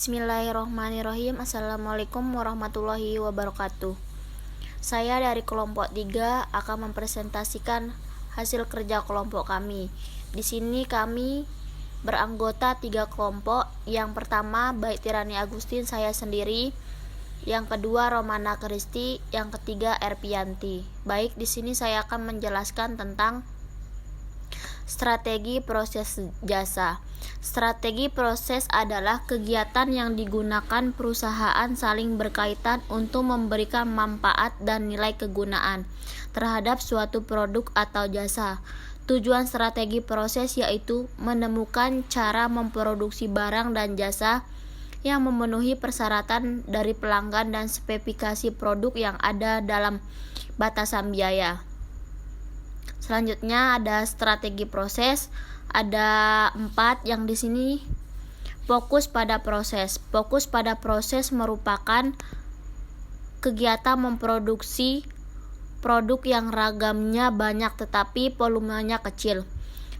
Bismillahirrohmanirrohim. Assalamualaikum warahmatullahi wabarakatuh. Saya dari kelompok 3 akan mempresentasikan hasil kerja kelompok kami. Di sini kami beranggota 3 kelompok. Yang pertama Baik Tirani Agustin, saya sendiri. Yang kedua Romana Kristi, yang ketiga Erpianti. Baik, di sini saya akan menjelaskan tentang strategi proses jasa. Strategi proses adalah kegiatan yang digunakan perusahaan saling berkaitan untuk memberikan manfaat dan nilai kegunaan terhadap suatu produk atau jasa. Tujuan strategi proses yaitu menemukan cara memproduksi barang dan jasa yang memenuhi persyaratan dari pelanggan dan spesifikasi produk yang ada dalam batasan biaya. Selanjutnya ada strategi proses, ada 4 yang di sini fokus pada proses. Fokus pada proses merupakan kegiatan memproduksi produk yang ragamnya banyak tetapi volumenya kecil.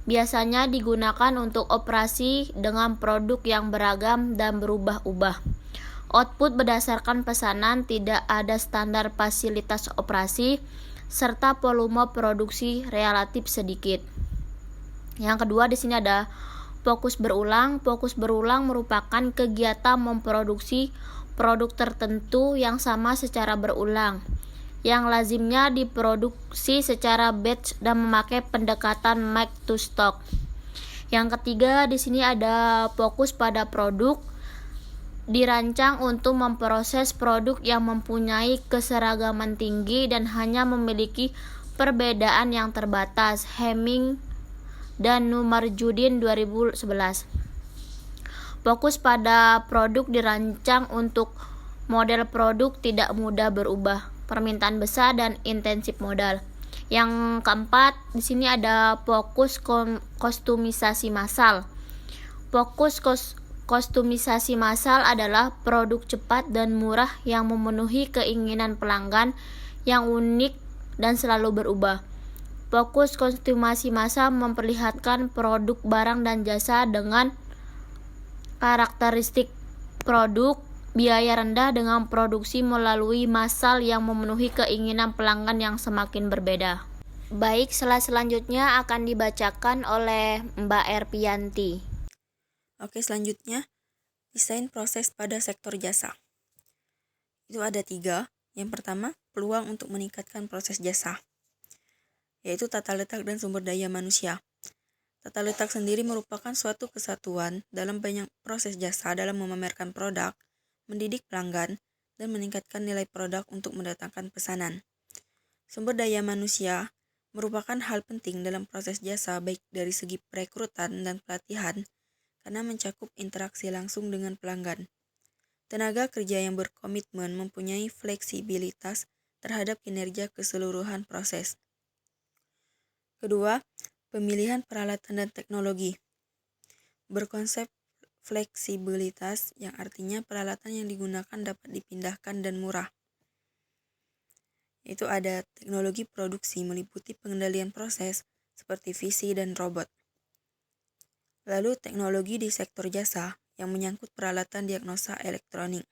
Biasanya digunakan untuk operasi dengan produk yang beragam dan berubah-ubah. Output berdasarkan pesanan, tidak ada standar fasilitas operasi, serta volume produksi relatif sedikit. Yang kedua di sini ada fokus berulang. Fokus berulang merupakan kegiatan memproduksi produk tertentu yang sama secara berulang, yang lazimnya diproduksi secara batch dan memakai pendekatan make to stock. Yang ketiga di sini ada fokus pada produk. Dirancang untuk memproses produk yang mempunyai keseragaman tinggi dan hanya memiliki perbedaan yang terbatas. Hemming dan Numarjudin 2011. Fokus pada produk dirancang untuk model produk tidak mudah berubah, permintaan besar dan intensif modal. Yang keempat di sini ada fokus kostumisasi massal. Fokus kostumisasi massal adalah produk cepat dan murah yang memenuhi keinginan pelanggan yang unik dan selalu berubah. Fokus kostumasi massal memperlihatkan produk barang dan jasa dengan karakteristik produk biaya rendah dengan produksi melalui massal yang memenuhi keinginan pelanggan yang semakin berbeda. Baik, slide selanjutnya akan dibacakan oleh Mbak Erpianti. Oke, selanjutnya desain proses pada sektor jasa. Itu ada 3. Yang pertama, peluang untuk meningkatkan proses jasa, yaitu tata letak dan sumber daya manusia. Tata letak sendiri merupakan suatu kesatuan dalam banyak proses jasa dalam memamerkan produk, mendidik pelanggan, dan meningkatkan nilai produk untuk mendatangkan pesanan. Sumber daya manusia merupakan hal penting dalam proses jasa baik dari segi perekrutan dan pelatihan, karena mencakup interaksi langsung dengan pelanggan. Tenaga kerja yang berkomitmen mempunyai fleksibilitas terhadap kinerja keseluruhan proses. Kedua, pemilihan peralatan dan teknologi. Berkonsep fleksibilitas yang artinya peralatan yang digunakan dapat dipindahkan dan murah. Itu ada teknologi produksi meliputi pengendalian proses seperti visi dan robot. Lalu teknologi di sektor jasa yang menyangkut peralatan diagnosa elektronik.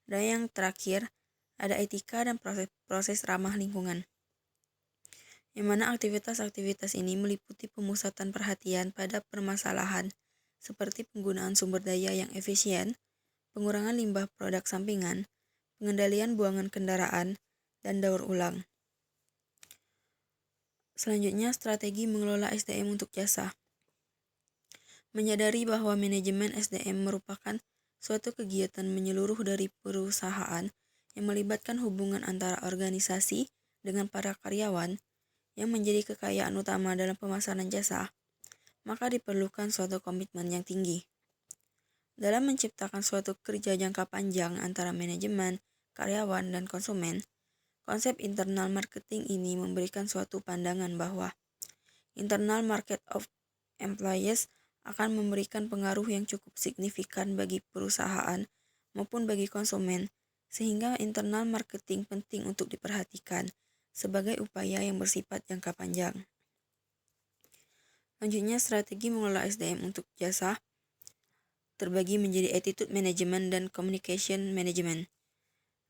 Dan yang terakhir, ada etika dan proses ramah lingkungan. Yang mana aktivitas-aktivitas ini meliputi pemusatan perhatian pada permasalahan seperti penggunaan sumber daya yang efisien, pengurangan limbah produk sampingan, pengendalian buangan kendaraan, dan daur ulang. Selanjutnya, strategi mengelola SDM untuk jasa. Menyadari bahwa manajemen SDM merupakan suatu kegiatan menyeluruh dari perusahaan yang melibatkan hubungan antara organisasi dengan para karyawan yang menjadi kekayaan utama dalam pemasaran jasa, maka diperlukan suatu komitmen yang tinggi. Dalam menciptakan suatu kerja jangka panjang antara manajemen, karyawan, dan konsumen, konsep internal marketing ini memberikan suatu pandangan bahwa internal market of employees akan memberikan pengaruh yang cukup signifikan bagi perusahaan maupun bagi konsumen, sehingga internal marketing penting untuk diperhatikan sebagai upaya yang bersifat jangka panjang. Selanjutnya, strategi mengelola SDM untuk jasa. terbagi menjadi attitude management dan communication management.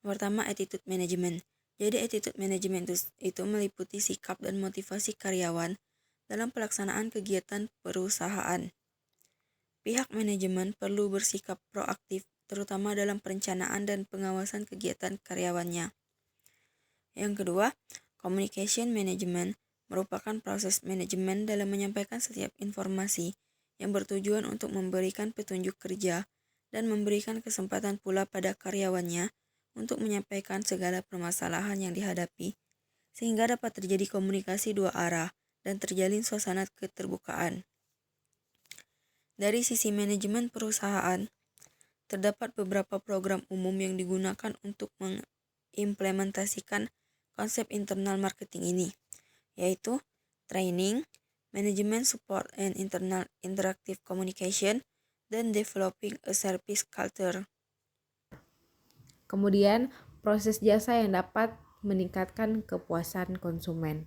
Pertama, attitude management. Jadi attitude management itu meliputi sikap dan motivasi karyawan dalam pelaksanaan kegiatan perusahaan. Pihak manajemen perlu bersikap proaktif, terutama dalam perencanaan dan pengawasan kegiatan karyawannya. Yang kedua, communication management merupakan proses manajemen dalam menyampaikan setiap informasi yang bertujuan untuk memberikan petunjuk kerja dan memberikan kesempatan pula pada karyawannya untuk menyampaikan segala permasalahan yang dihadapi, sehingga dapat terjadi komunikasi dua arah dan terjalin suasana keterbukaan. Dari sisi manajemen perusahaan, terdapat beberapa program umum yang digunakan untuk mengimplementasikan konsep internal marketing ini, yaitu training, management support and internal interactive communication, dan developing a service culture. Kemudian, proses jasa yang dapat meningkatkan kepuasan konsumen.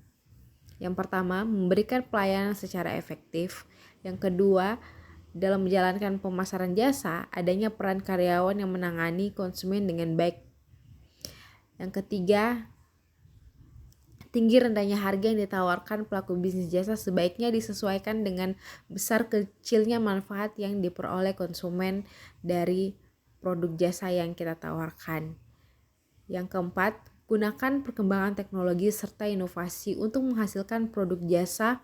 Yang pertama, memberikan pelayanan secara efektif. Yang kedua, dalam menjalankan pemasaran jasa, adanya peran karyawan yang menangani konsumen dengan baik. Yang ketiga, tinggi rendahnya harga yang ditawarkan pelaku bisnis jasa sebaiknya disesuaikan dengan besar kecilnya manfaat yang diperoleh konsumen dari produk jasa yang kita tawarkan. Yang keempat, gunakan perkembangan teknologi serta inovasi untuk menghasilkan produk jasa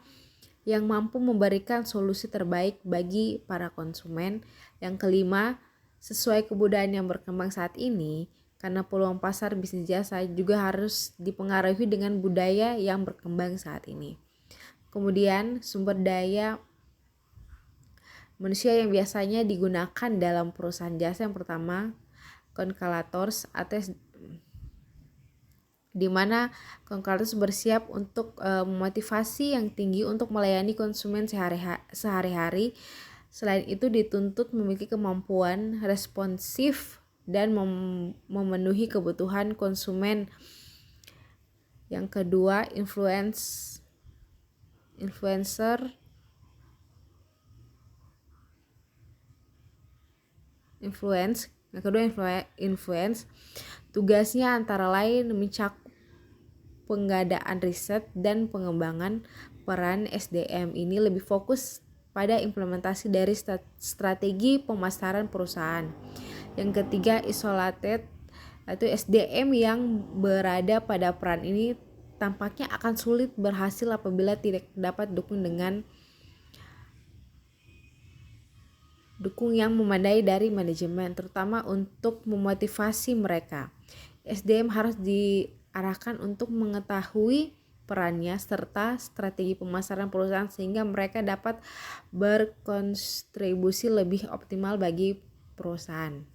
yang mampu memberikan solusi terbaik bagi para konsumen. Yang kelima, sesuai kebudayaan yang berkembang saat ini, karena peluang pasar bisnis jasa juga harus dipengaruhi dengan budaya yang berkembang saat ini. Kemudian, sumber daya manusia yang biasanya digunakan dalam perusahaan jasa yang pertama, consultants atau di mana consultants bersiap untuk memotivasi yang tinggi untuk melayani konsumen sehari-hari. Selain itu dituntut memiliki kemampuan responsif dan memenuhi kebutuhan konsumen. Yang kedua, influence. Yang kedua, influence. Tugasnya antara lain mencakup pengadaan riset dan pengembangan. Peran SDM ini lebih fokus pada implementasi dari strategi pemasaran perusahaan. Yang ketiga, isolated, yaitu SDM yang berada pada peran ini tampaknya akan sulit berhasil apabila tidak dapat dukung yang memadai dari manajemen, terutama untuk memotivasi mereka. SDM harus diarahkan untuk mengetahui perannya serta strategi pemasaran perusahaan sehingga mereka dapat berkontribusi lebih optimal bagi perusahaan.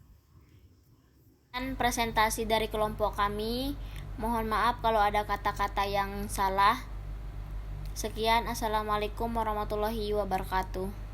Dan presentasi dari kelompok kami, mohon maaf kalau ada kata-kata yang salah. Sekian, assalamualaikum warahmatullahi wabarakatuh.